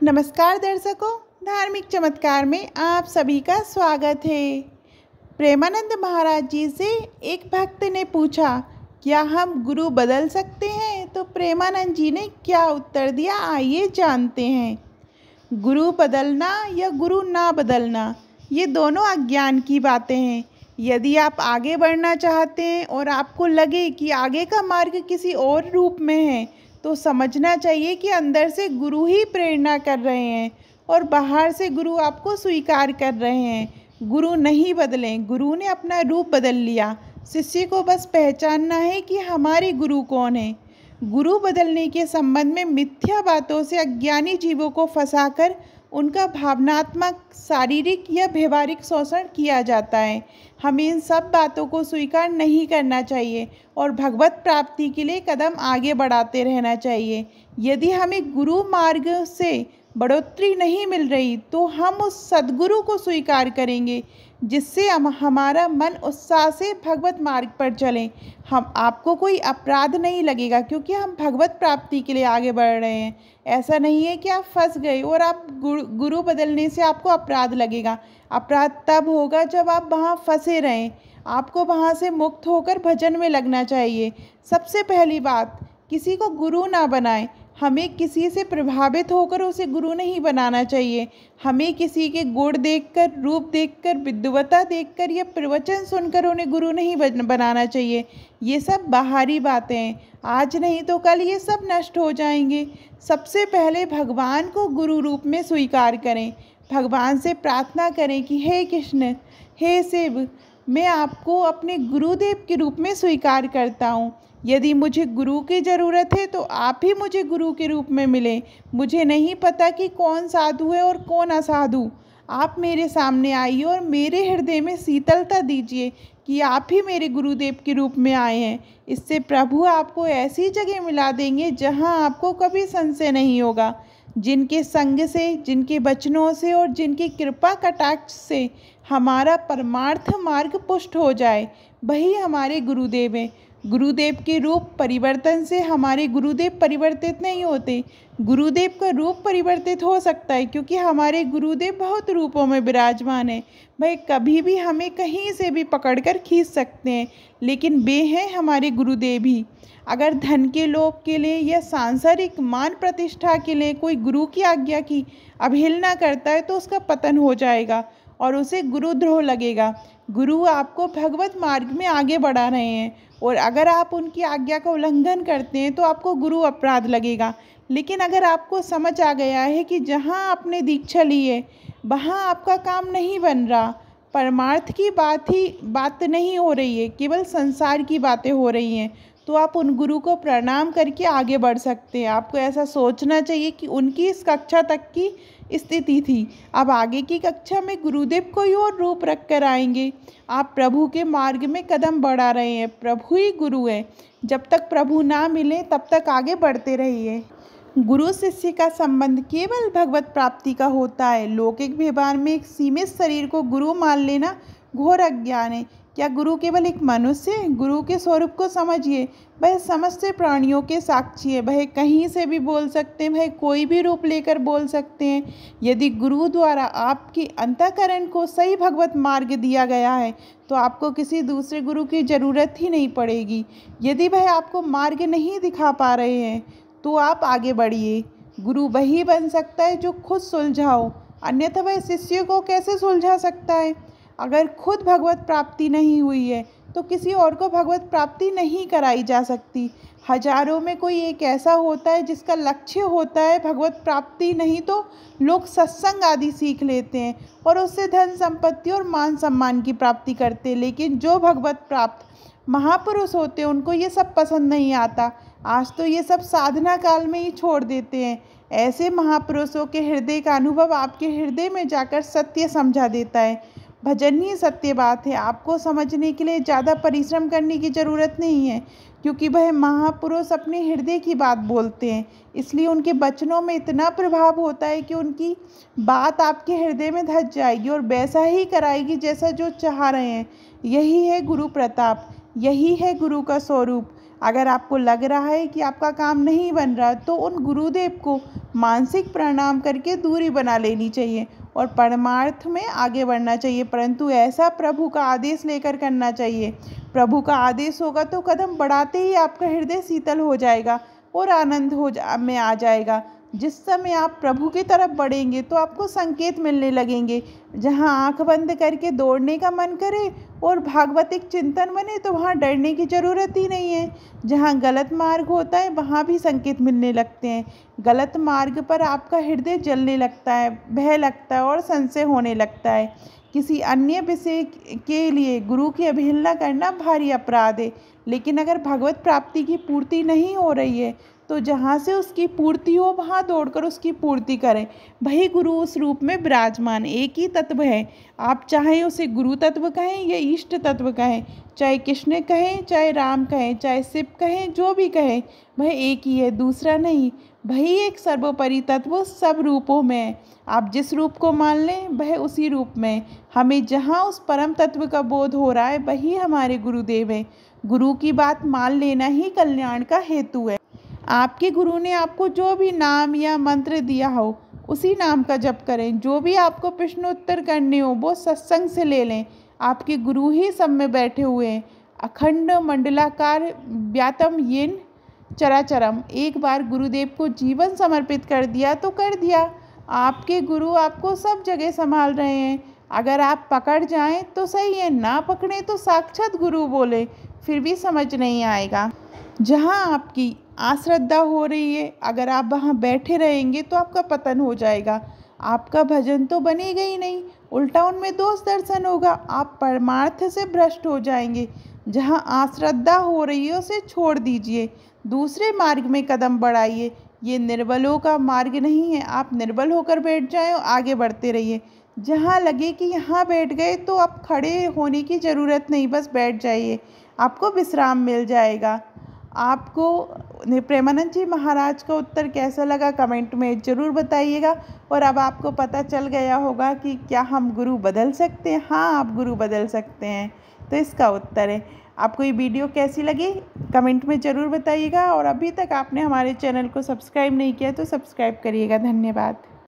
नमस्कार दर्शकों, धार्मिक चमत्कार में आप सभी का स्वागत है। प्रेमानंद महाराज जी से एक भक्त ने पूछा, क्या हम गुरु बदल सकते हैं? तो प्रेमानंद जी ने क्या उत्तर दिया, आइए जानते हैं। गुरु बदलना या गुरु ना बदलना, ये दोनों अज्ञान की बातें हैं। यदि आप आगे बढ़ना चाहते हैं और आपको लगे कि आगे का मार्ग किसी और रूप में है, तो समझना चाहिए कि अंदर से गुरु ही प्रेरणा कर रहे हैं और बाहर से गुरु आपको स्वीकार कर रहे हैं। गुरु नहीं बदलें, गुरु ने अपना रूप बदल लिया। शिष्य को बस पहचानना है कि हमारे गुरु कौन है। गुरु बदलने के संबंध में मिथ्या बातों से अज्ञानी जीवों को फंसाकर उनका भावनात्मक, शारीरिक या व्यवहारिक शोषण किया जाता है। हमें इन सब बातों को स्वीकार नहीं करना चाहिए और भगवत प्राप्ति के लिए कदम आगे बढ़ाते रहना चाहिए। यदि हमें गुरु मार्ग से बढ़ोतरी नहीं मिल रही, तो हम उस सद्गुरु को स्वीकार करेंगे जिससे हमारा मन उत्साह से भगवत मार्ग पर चले। हम आपको कोई अपराध नहीं लगेगा, क्योंकि हम भगवत प्राप्ति के लिए आगे बढ़ रहे हैं। ऐसा नहीं है कि आप फंस गए और आप गुरु बदलने से आपको अपराध लगेगा। अपराध तब होगा जब आप वहाँ फंसे रहें। आपको वहाँ से मुक्त होकर भजन में लगना चाहिए। सबसे पहली बात, किसी को गुरु ना बनाएं। हमें किसी से प्रभावित होकर उसे गुरु नहीं बनाना चाहिए। हमें किसी के गुण देखकर, रूप देखकर, विद्वता देखकर या प्रवचन सुनकर उन्हें गुरु नहीं बनाना चाहिए। ये सब बाहरी बातें हैं। आज नहीं तो कल ये सब नष्ट हो जाएंगे। सबसे पहले भगवान को गुरु रूप में स्वीकार करें। भगवान से प्रार्थना करें कि हे कृष्ण, हे शिव, मैं आपको अपने गुरुदेव के रूप में स्वीकार करता हूँ। यदि मुझे गुरु की ज़रूरत है तो आप ही मुझे गुरु के रूप में मिले। मुझे नहीं पता कि कौन साधु है और कौन असाधु। आप मेरे सामने आइए और मेरे हृदय में शीतलता दीजिए कि आप ही मेरे गुरुदेव के रूप में आए हैं। इससे प्रभु आपको ऐसी जगह मिला देंगे जहां आपको कभी संशय नहीं होगा। जिनके संग से, जिनके वचनों से और जिनकी कृपा कटाक्ष से हमारा परमार्थ मार्ग पुष्ट हो जाए, वही हमारे गुरुदेव हैं। गुरुदेव के रूप परिवर्तन से हमारे गुरुदेव परिवर्तित नहीं होते। गुरुदेव का रूप परिवर्तित हो सकता है, क्योंकि हमारे गुरुदेव बहुत रूपों में विराजमान हैं। भाई कभी भी हमें कहीं से भी पकड़कर खींच सकते हैं, लेकिन वे हैं हमारे गुरुदेव ही। अगर धन के लोभ के लिए या सांसारिक मान प्रतिष्ठा के लिए कोई गुरु की आज्ञा की अवहेलना करता है, तो उसका पतन हो जाएगा और उसे गुरुद्रोह लगेगा। गुरु आपको भगवत मार्ग में आगे बढ़ा रहे हैं और अगर आप उनकी आज्ञा का उल्लंघन करते हैं तो आपको गुरु अपराध लगेगा। लेकिन अगर आपको समझ आ गया है कि जहाँ आपने दीक्षा ली है वहाँ आपका काम नहीं बन रहा, परमार्थ की बात नहीं हो रही है, केवल संसार की बातें हो रही हैं, तो आप उन गुरु को प्रणाम करके आगे बढ़ सकते हैं। आपको ऐसा सोचना चाहिए कि उनकी इस कक्षा तक की स्थिति थी, अब आगे की कक्षा में गुरुदेव कोई और रूप रख कर आएंगे। आप प्रभु के मार्ग में कदम बढ़ा रहे हैं। प्रभु ही गुरु है। जब तक प्रभु ना मिले तब तक आगे बढ़ते रहिए। गुरु शिष्य का संबंध केवल भगवत प्राप्ति का होता है। लौकिक व्यवहार में एक सीमित शरीर को गुरु मान लेना घोर अज्ञान है। क्या गुरु केवल एक मनुष्य है? गुरु के स्वरूप को समझिए। वह समस्त प्राणियों के साक्षी है। वह कहीं से भी बोल सकते हैं, वह कोई भी रूप लेकर बोल सकते हैं। यदि गुरु द्वारा आपकी अंतःकरण को सही भगवत मार्ग दिया गया है, तो आपको किसी दूसरे गुरु की ज़रूरत ही नहीं पड़ेगी। यदि वह आपको मार्ग नहीं दिखा पा रहे हैं, तो आप आगे बढ़िए। गुरु वही बन सकता है जो खुद सुलझाओ, अन्यथा वह शिष्य को कैसे सुलझा सकता है? अगर खुद भगवत प्राप्ति नहीं हुई है तो किसी और को भगवत प्राप्ति नहीं कराई जा सकती। हजारों में कोई एक ऐसा होता है जिसका लक्ष्य होता है भगवत प्राप्ति, नहीं तो लोग सत्संग आदि सीख लेते हैं और उससे धन संपत्ति और मान सम्मान की प्राप्ति करते हैं। लेकिन जो भगवत प्राप्त महापुरुष होते हैं उनको ये सब पसंद नहीं आता। आज तो ये सब साधना काल में ही छोड़ देते हैं। ऐसे महापुरुषों के हृदय का अनुभव आपके हृदय में जाकर सत्य समझा देता है। भजन ही सत्य बात है। आपको समझने के लिए ज़्यादा परिश्रम करने की ज़रूरत नहीं है, क्योंकि वह महापुरुष अपने हृदय की बात बोलते हैं। इसलिए उनके वचनों में इतना प्रभाव होता है कि उनकी बात आपके हृदय में धस जाएगी और वैसा ही कराएगी जैसा जो चाह रहे हैं। यही है गुरु प्रताप, यही है गुरु का स्वरूप। अगर आपको लग रहा है कि आपका काम नहीं बन रहा तो उन गुरुदेव को मानसिक प्रणाम करके दूरी बना लेनी चाहिए और परमार्थ में आगे बढ़ना चाहिए, परंतु ऐसा प्रभु का आदेश लेकर करना चाहिए। प्रभु का आदेश होगा तो कदम बढ़ाते ही आपका हृदय शीतल हो जाएगा और आनंद में आ जाएगा। जिस समय आप प्रभु की तरफ बढ़ेंगे तो आपको संकेत मिलने लगेंगे। जहाँ आंख बंद करके दौड़ने का मन करे और भागवतिक चिंतन बने तो वहाँ डरने की ज़रूरत ही नहीं है। जहाँ गलत मार्ग होता है वहाँ भी संकेत मिलने लगते हैं। गलत मार्ग पर आपका हृदय जलने लगता है, भय लगता है और संशय होने लगता है। किसी अन्य विषय के लिए गुरु की अवहेलना करना भारी अपराध है, लेकिन अगर भगवत प्राप्ति की पूर्ति नहीं हो रही है तो जहाँ से उसकी पूर्ति हो वहाँ दौड़कर उसकी पूर्ति करें। वही गुरु उस रूप में विराजमान एक ही तत्व है। आप चाहे उसे गुरु तत्व कहें या इष्ट तत्व कहें, चाहे कृष्ण कहें, चाहे राम कहें, चाहे शिव कहें, जो भी कहें, वह एक ही है, दूसरा नहीं। वही एक सर्वोपरि तत्व सब रूपों में है। आप जिस रूप को मान लें वह उसी रूप में। हमें जहाँ उस परम तत्व का बोध हो रहा है वही हमारे गुरुदेव हैं। गुरु की बात मान लेना ही कल्याण का हेतु है। आपके गुरु ने आपको जो भी नाम या मंत्र दिया हो उसी नाम का जप करें। जो भी आपको प्रश्न उत्तर करने हो वो सत्संग से ले लें। आपके गुरु ही सब में बैठे हुए हैं। अखंड मंडलाकार व्यातम येन चराचरम। एक बार गुरुदेव को जीवन समर्पित कर दिया तो कर दिया। आपके गुरु आपको सब जगह संभाल रहे हैं। अगर आप पकड़ जाएं तो सही है, ना पकड़ें तो साक्षात गुरु बोले फिर भी समझ नहीं आएगा। जहाँ आपकी आश्रद्धा हो रही है अगर आप वहाँ बैठे रहेंगे तो आपका पतन हो जाएगा। आपका भजन तो बनेगा ही नहीं, उल्टा उनमें दोष दर्शन होगा। आप परमार्थ से भ्रष्ट हो जाएंगे। जहाँ आश्रद्धा हो रही है उसे छोड़ दीजिए, दूसरे मार्ग में कदम बढ़ाइए। ये निर्बलों का मार्ग नहीं है। आप निर्बल होकर बैठ जाएं और आगे बढ़ते रहिए। जहाँ लगे कि यहाँ बैठ गए तो आप खड़े होने की ज़रूरत नहीं, बस बैठ जाइए, आपको विश्राम मिल जाएगा। आपको प्रेमानंद जी महाराज का उत्तर कैसा लगा कमेंट में ज़रूर बताइएगा। और अब आपको पता चल गया होगा कि क्या हम गुरु बदल सकते हैं। हाँ, आप गुरु बदल सकते हैं, तो इसका उत्तर है। आपको ये वीडियो कैसी लगी कमेंट में ज़रूर बताइएगा। और अभी तक आपने हमारे चैनल को सब्सक्राइब नहीं किया तो सब्सक्राइब करिएगा। धन्यवाद।